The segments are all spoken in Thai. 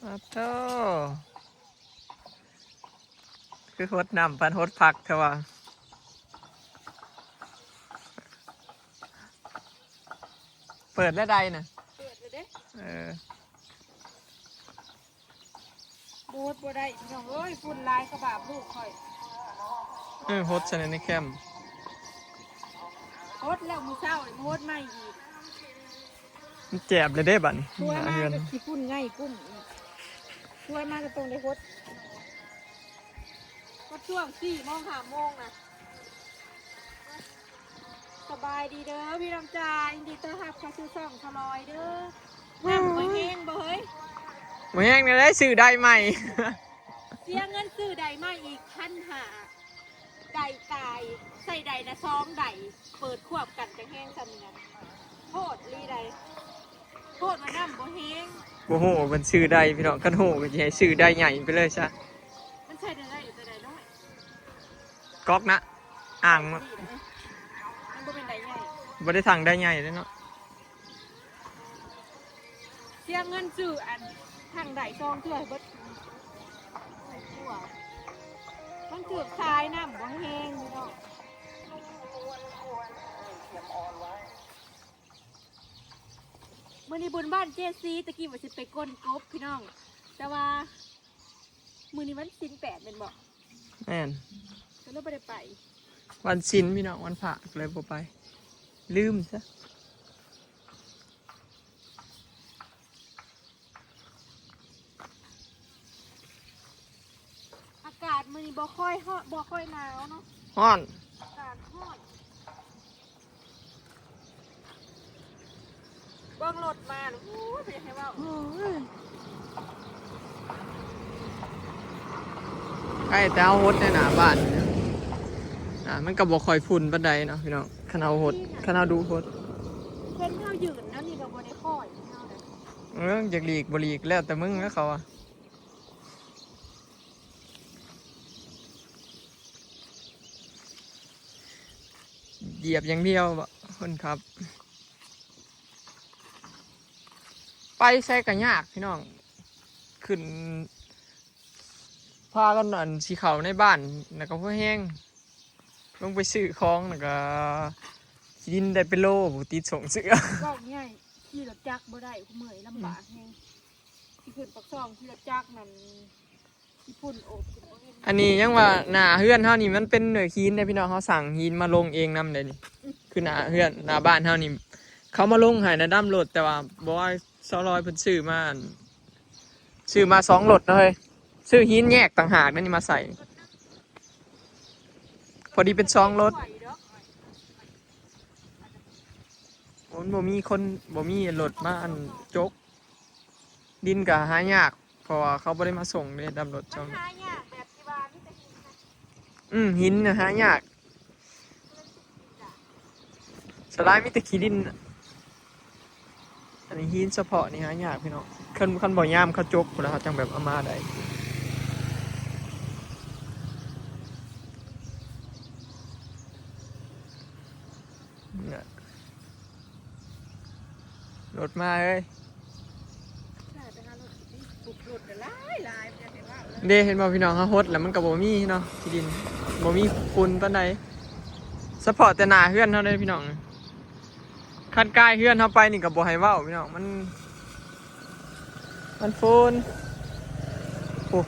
อ้าวโธ่คือฮดน้ำปันฮดผักเถอะวะเปิดแล้วใดน่ะเปิดเลยเด้บูดบ่ได้พี่น้องเอ้ยฝุ่นลายกระบาบลูกข่อยฮดชนะในแคมป์โฮดแล้วมือเช้าโฮดไม่อีกมันแจบเลยได้บัดนี้ช่วยมากก็ขี้ฝุ่นง่ายกุ้มช่วยมากก็ตรงได้โฮดก็ช่วง4 โมง 5 โมงนะสบายดีเด้อพี่น้องจ่ายินดีต้อนรับเข้าสู่ช่องทลอยเด้อน้ำบ่แห้งบ่เฮ้ยมาแห้งเนี่ยได้สื่อได้ใหม่ เสียเงินซื้อใดมาอีก1,500ไก่ตายใส่ใดนะ2 ใดเปิดควบกันจังแห้งซำนั้นโทษลีใดโทษว่าน้ำบ่แห้งโอ้โหมันสื่อได้พี่น้องกันโหก็จะให้สื่อได้ใหญ่ไปเลยซะมันใช่ได้อยู่แต่ใดน้อยก๊อกนะอ่างมันบ่เป็นใดใหญ่บ่ได้ทางได้ใหญ่เลยเนาะเสียเงินซื้ออันทางใดซองเทื่อเบิดมันถือคายน้ำบ่แห้งพี่น้องมื้อนี้บุญบ้านเจซีตะกี้ว่าสิไปก้นกบพี่น้องแต่ว่ามื้อนี้วันศีล8เป็นบ่แม่นก็เลยบ่ได้ไปวันศีลพี่น้องวันพระเลยบ่ไปลืมซะอากาศมื้อนี้บ่ค่อยฮอดบ่ค่อยหนาวเนาะฮ้อนอากาศร้อนเบิ่งรถมาโอ้ยเป็นให้เว้าใกล้แต่เอาฮดในหน้าบ้านมันก็บ่ค่อยฝุ่นปานใดเนาะพี่น้องคันเอาฮดคันเอาดูฮดเพิ่นเฮายืนแล้วนี่ก็บ่ได้ค่อยเฮาเด้อยากหลีกบ่หลีกแล้วแต่มึงแล้วเขาอะเหยียบอย่างเดียวบ่คนครับ ไปใส่กันยากพี่น้องขึ้นพากันอันสีเขาในบ้านแล้วก็เพื่อแห้งลงไปซื้อของแล้วก็ดินได้เป็นโลบุติดส่งเสือก็ง่ายขี่รถจักรบ่ได้เมื่อยลำบากแฮงที่ขึ้นปักซองขี่รถจักรนั่นที่พุ่นโอบอันนี้ยังว่าหน้าเฮือนเท่านี้มันเป็นหน่วยคีนได้พี่น้องเขาสั่งหินมาลงเองนำเลยนี่คือหน้าเฮือนหน้าบ้านเท่านี้เขามาลงหายนะดั้มรถแต่ว่าบอกว่า200เพิ่นซื้อมา2รถเลยซื้อหินแยกต่างหากนั่นนี่มาใส่พอดีเป็น2รถมันบ่มีคนบ่มีรถมาอันจกดินก็หายากเพราะว่าเขาบ่ได้มาส่งเลยดำรถช่องหายากแบบที่ว่ามีแต่หินนะหายากสลายมีแต่ขี้ดินอันนี้หินเฉพาะนี่หายากพี่น้องคันบ่ยามเขาจกพุ่นแล้วเขาจังแบบเอามาได้รถมาเอ้ยเด้เห็นบ่พี่น้องเขาฮดแล้วมันก็บ่มีเนาะที่ดินบ่มีฝุ่นปานใดเฉพาะแต่หน้าเฮือนเท่านั้นพี่น้องคันกายเฮือนเฮาไปนี่ก็บ่ให้เว้าพี่น้องมันฝุ่นโอ้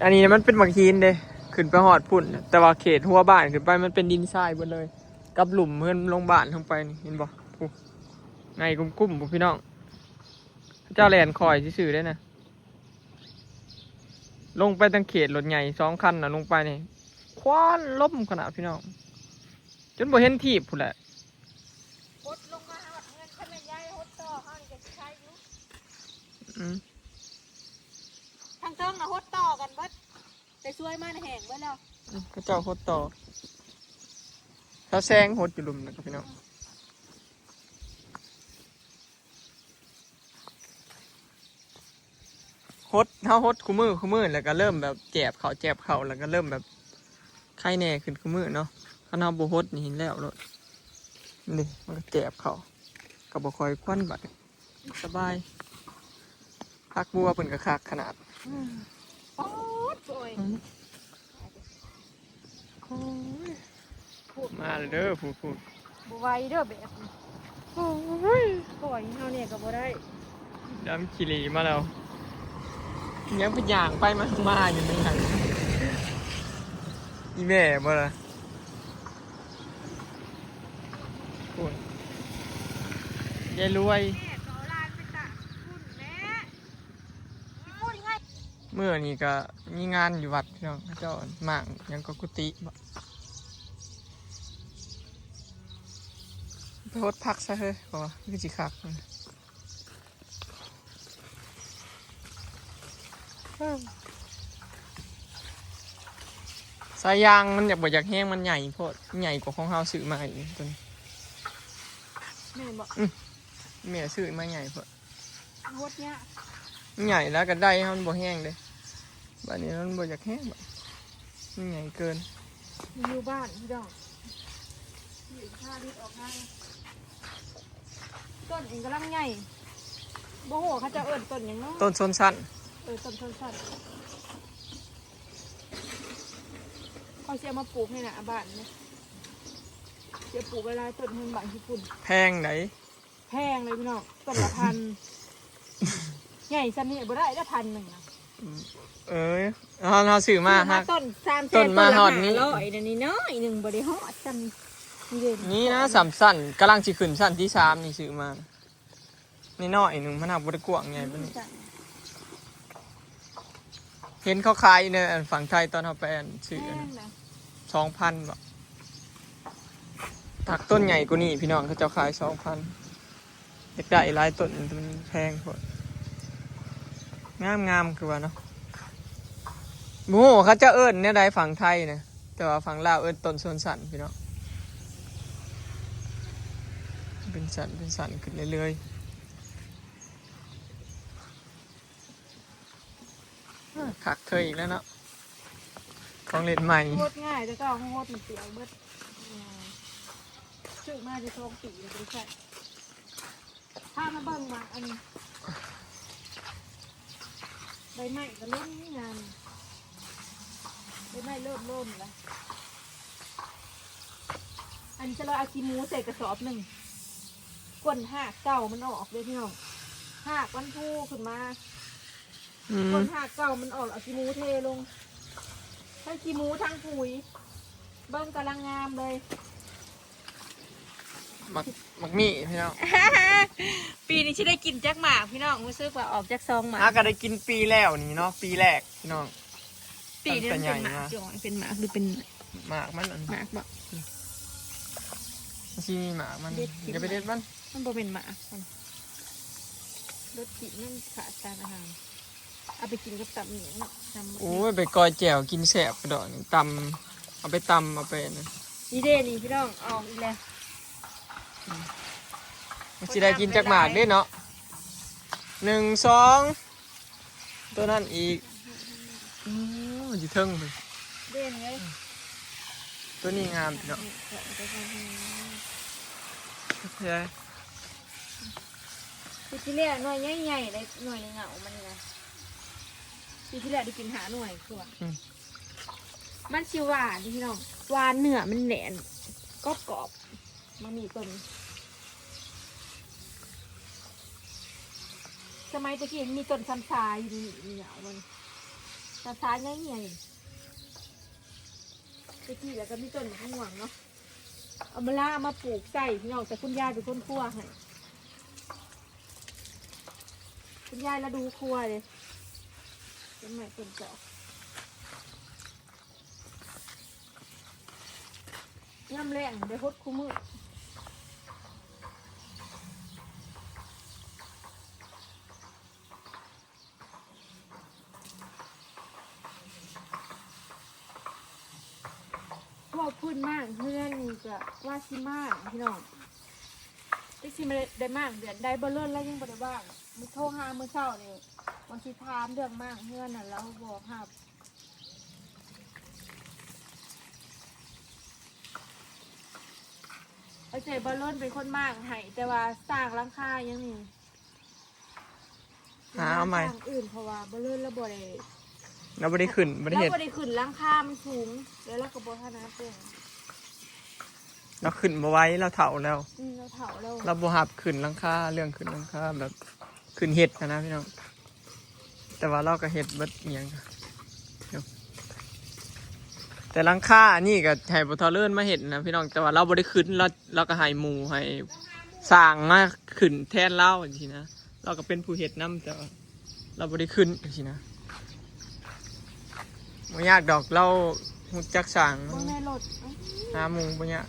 อันนี้มันเป็นบักหินเด้ขึ้นไปฮอดพุ่นแต่ว่าเขตหัวบ้านขึ้นไปมันเป็นดินทรายหมดเลยกับหลุมเพื่อนลงบ้านลงไปนี่เห็นบ่ไงกุ้มๆพี่น้องเจ้าแลนคอยซื่อได้นะลงไปตั้งเขตรถใหญ่2 คันนะลงไปนี่คว้านล้มขนาดพี่น้องจนบ่เห็นทีบพุ่นแหละฮดลงมาหอดเงินถ้าแม่นยายฮดต่อเฮานี่ก็สิใช้อยู่ทางเทิงน่ะฮดต่อกันเบิดแต่ช่วยมาแห้งเบิดแล้วก็เจ้าฮดต่อเขาแซงฮดอยู่หลุมนะครับพี่น้องฮดคู่มือแล้วก็เริ่มแบบแจบเขาแล้วก็เริ่มแบบไข้แน่ขึ้นคู่มือเนาะถ้าเราบ่ฮดนี่เห็นแล้วรถนี่มันก็แจบเขาก็บ่ค่อยควันบัดสบาย พักบัวเพิ่นก็คักขนาด โอ๊ยโอย โอ้ยมาเลยเด้อพูด บไหวเด้อแบบนี้ โอ้ย ปล่อยเฮาเนี่ยก็บ่ได้ ดำขี้หลีมาแล้วยังเป็นอย่างไปมาอยู่นี่ไงอีแม่บ่ล่ะพูดยายรวย แม่ก็เอาลานไปตากคุณแม่พูดยังไง เมื่อนี้ก็มีงานอยู่วัดพี่น้องเขาเจ้าหมางยังก็กุฏิบ่ไปฮดพักซะเฮ้ยบอกว่าคือสิคักสายยางมันอยากบ่อยากแห้งมันใหญ่โพดใหญ่กว่าของเฮาซื้อมาอีกตัวนี้ แม่บอก แม่ซื้อมาใหญ่โพด งดเนี่ย มันใหญ่แล้วก็ได้มันบ่แห้งเลยบัดนี้มันบ่อยากแห้งบัดมันใหญ่เกิน อยู่บ้านพี่ดอกอยู่ท่าดิดออกง่ายต้นเองกำลังใหญ่บ่โหเขาจะเอิ้นต้นหยังเนาะ ต้นชนสั้น ต้นสั้นๆเขาเสียมาปลูกให้หน้าบ้านเนี่ยเสียปลูกเวลาต้นเงินบางญี่ปุ่น แพงไหน แพงเลยพี่น้องต้นละพัน ใหญ่สันนี่บ่ได้ได้1,000นะ เอ้ยเราซื้อมาฮะ ต้น3 ต้นมาฮอดนี้ ร้อยนี่น้อยหนึ่งบ่ได้ฮอดจันนี่เด่น นี่นะสามสั้นกำลังสิขึ้นสั้นที่3นี่ซื้อมานี่น้อยหนึ่งมันหักบริกวางไงปะนี่เห็นเขาขายในฝั่งไทยตอนเขาไปซื้อ แพงนะ 2,000บาทถักต้นใหญ่กว่านี้พี่น้องเขาจะขาย2,000อยากได้หลายต้นมันแพงกว่างามคือว่าเนาะโอ้เขาจะเอิ้นเนี่ยได้ฝั่งไทยนะแต่ว่าฝั่งลาวเอิ้นต้นส่วนสันพี่น้องเป็นสันขึ้นเรื่อยๆคักเธออีกแล้วเนาะของเล่นใหม่ โคตรง่ายแต่ก็เอาโคตรมันเปรี้ยวเบิดชื่อมาจะ2 ปีเลยใช่ถ้ามาเบิ่งมาอันนี้ใบไม้ก็ล้มงานใบไม้เริ่มล้มแล้วอันจะเราเอาขี้หมูใส่กระสอบหนึ่งก้นหักเก่ามันออกเลยพี่น้องหักวันพูขึ้นมา อืม ก้นหักเก่ามันออกเอาขี้หมูเทลงทั้งขี้หมูทั้งปุ๋ยเบิ่งกำลังงามเลย มักมี่พี่น้อง ปีนี้ฉันได้กินแจ็คหมากพี่น้องรู้สึกว่าออกจากซองหมาก ก็ได้กินปีแล้วนี่เนาะปีแรกพี่น้อง ปีนี้มันเป็นหมาก ตั้งแต่ใหญ่นะ จ่อยเป็นหมากหรือเป็น หมากมันอัน หมากบ่ ที่มีหมากมัน เด็ดกิน อย่าไปเด็ดมัน มันบ่เป็นหมากมันรสจิตมันขาดสารอาหารเอาไปกินกับตับเหนียวเนาะตำ โอ้ยไปกอยแจ่วกินแสบกระดอกนี่ตำเอาไปตำเอาไปนะ นี่เด้นี่พี่น้องออกอีกแล้ว มันสิได้กินจากหมากเด้เนาะ1 2ตัวนั้นอีกมันจะเทิงไป เด่นเลย ตัวนี้งามพี่เนาะโอเค ปีที่แล้วหน่วยใหญ่ๆเลยหน่วยในเหงามันนี่นะปีที่แล้วได้กินหาหน่วยคือว่ามันชิหวานพี่น้องหวานเนื้อมันแหนนกรอบๆมันมีต้นสมัยตะกี้มีต้นซัมซาอยู่นี่เหงามันซัมซาใหญ่ๆตะกี้แล้วก็มีต้นมะม่วงเนาะเอามาล่ามาปลูกใส่พี่น้องแต่คุณยายเป็นคนคั่วให้คุณยายแล้วดูครัวเลยเป็นใหม่เป็นเจาะย่ำแรงเดี๋ยวฮดคู่มือว่าพูดมากเพื่อนจะว่าซิมากพี่น้องที่ซิมาได้มากเดือนได้บอลเลอร์แล้วยังบ่ได้บ้างมือโทรหามือเช้าเนี่ยวันที่ถามเรื่องมากเพื่อนน่ะแล้วบอกครับไอ้เจ๊บอลเลอร์เป็นคนมากให้แต่ว่าสร้างหลังคายังนี่ หาเอาใหม่ ทางอื่นเพราะว่าบ่เลื่อนแล้วบ่ได้ เราไม่ได้ขึ้นไม่ได้ แล้ว เห็น บ่ได้ขึ้นหลังคามันสูงแล้วเราก็บ่ทันนะเพิ่น เราขึ้นมาไว้เราเถาแล้ว เราเฒ่าแล้ว เราบ่หับขึ้นหลังคาเรื่องขึ้นหลังคาแบบขึ้นเห็ดนะพี่น้องแต่ว่าเราก็เห็ดเบิดอหย่างเดี๋ยวแต่หลังคานี่ก็ให้บ่ทอเลื่อนมาเห็ดนะพี่น้องแต่ว่าเราบ่ได้ขึ้นเราก็ให้หมู่ให้สร้างมาขึ้นแทนเราจังซี่นะเราก็เป็นผู้เห็ดนํแต่ว่าเราบ่ได้ขึ้นจังซี่นะบ่ยากดอกเราฮู้จักสร้าง บ่แม่รถ หาหมู่บ่ยาก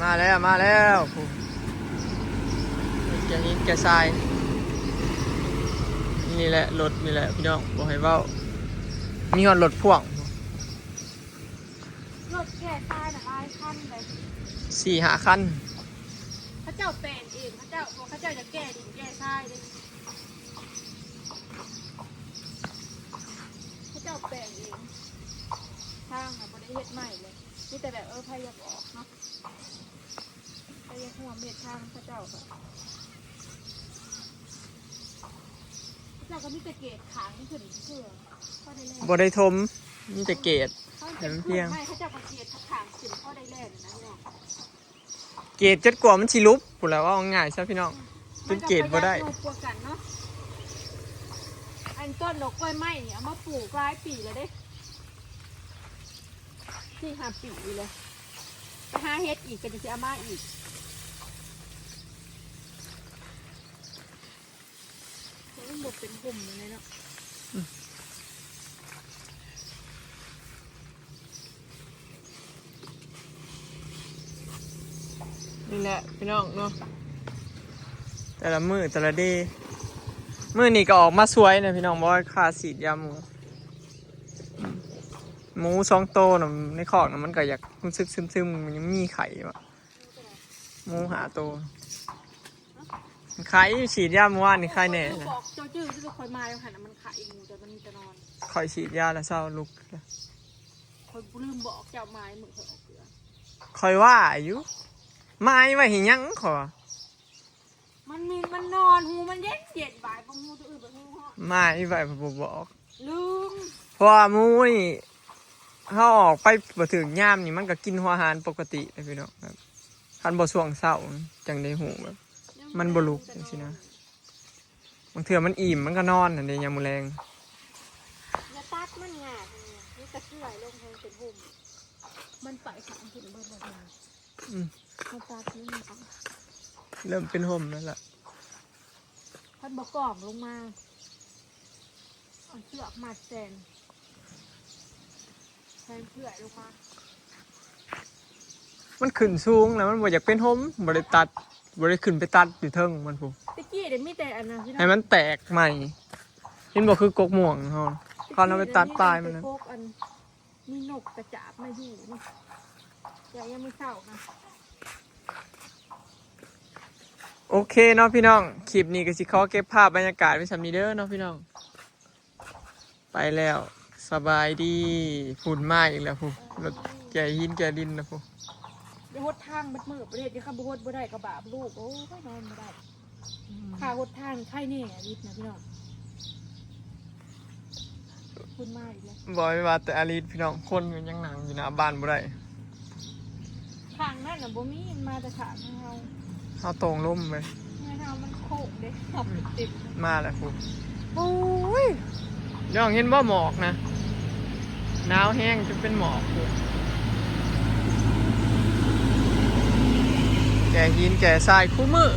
มาแล้วแกนี้แกทรายนี่แหละรถนี่แหละพี่น้องบอกให้เว้ามีหอดรถพ่วง รถแก่ตายน่ะอายคันเลย 4-5 คัน เขาเจ้าแปลงเองเขาเจ้าบอกเขาเจ้าจะแก้ดินแก้ทรายเลยเขาเจ้าแปลงเองทางค่ะบ่ได้เฮ็ดใหม่เลยนี่แต่แบบพยายามออกเนาะพยายามหัวเม็ดทางเขาเจ้าค่ะเขาเจ้าก็มีแต่เกตขางนี่ขึ้นเพื่อพ่อได้แล่น บ่ได้ทมมีแต่เกต เขาจะเพียงไม่เขาเจ้าก็เกตขางขึ้นพ่อได้แล่นนะเนี่ย เกตจดกว่ามันสิลุบพูดแล้วว่าง่ายใช่พี่น้องเป็นเกตบ่ได้ มันก็ประหยัดกว่ากันเนาะอันต้นดอกกล้วยไม้เนี่ยเอามาปลูกหลายปีแล้วเด้4-5 ปีเลยไปหาเฮ็ดอีกก็จะเอามาอีกมันหมดเป็นกลุ่มเลยเนาะ นี่แหละพี่น้องเนาะแต่ละมือแต่ละเดย์มือนี่ก็ออกมาสวยนะพี่น้องบอกว่าค่าสีดยาหมู2 โตวน่ะในคอกน่ะมันก็อยากรู้สึกซึมๆมันยังมีไข่วะหมู5 ตัวไข่ฉีดยาเมื่อวานนี่ไข่แน่นะ บอกเจ้าจื้อที่เราคอยมาอยู่หันมันขายหมูแต่มันมีแต่นอน คอยฉีดยาแล้วเศร้าลุก คอยลืมบอกเจ้าไม้เหมือนเคยออกเกลือ คอยว่าอยู่ไม้ไว้เห็นยังขอ มันนอนหูมันเย็นบ่ายปมูตัวอื่นแบบหูเหาะ ไม้ไว้ผมบอก ลืม เพราะว่าหมูนี่เขาออกไปบ่ถึงย่ามนี่มันก็กินหัวอาหารปกติเลยพี่น้องครับคันบ่ช่วงเช้าจังได้หูแบบ มันบ่ลุกจังซี่นะ บางเทื่อมันอิ่มมันก็นอนนั่นเด้ยามมื้อแลง อย่าตัดมันงาดเนี่ยนี่ตะเกียบลงแทงเป็นหุ่มมันไปขามถึงเบอร์เลย มันตัดนี่มัน เริ่มเป็นห่มแล้วล่ะ พันบกล่องลงมาเอาเสือกมาแทนเผื่อลงมา มันขึ้นสูงแล้วมันบ่อยากเป็นห่มบ่ได้ตัดบ่ได้ขึ้นไปตัดอยู่เทิงมันพู ตะกี้เดี๋ยวมีแต่อันนั้นที่ ให้มันแตกใหม่เห็นบ่คือกกม่วงเฮาเขาเอาไปตัดปลายมันนะ พวกอันมีนกกระจาบมาอยู่นี่แต่ยังไม่เศร้านะ โอเคเนาะพี่น้องคลิปนี้ก็สิขอเก็บภาพบรรยากาศไว้สำนี้เด้อเนาะพี่น้องไปแล้วสบายดีฝุ่นมากอีกแล้วพูรถแก่หินแก่ดินนะพู อย่าหดทางบัดมือประเทศที่ข้าบุหดบ่ได้กระบาบลูกโอ้ยนอนบ่ได้ข้าหดทางไข่เนี่ยนิดนะพี่น้องคุณมากอีกแล้ว บอกไว้ว่าแต่อาลีพี่น้องคนมันยังหนังอยู่หน้าบ้านบ่ได้ ทางนั่นน่ะบ่มีมันมาแต่ขาของเรา เฮาตรงล่มไป ไม่เอามันโคกเด้ขับติด มาแล้วพูโอ้ยน้องเห็นบ่หมอกนะหนาวแห้งจนเป็นหมอกพูแก่หินแก่ทรายคู่มือ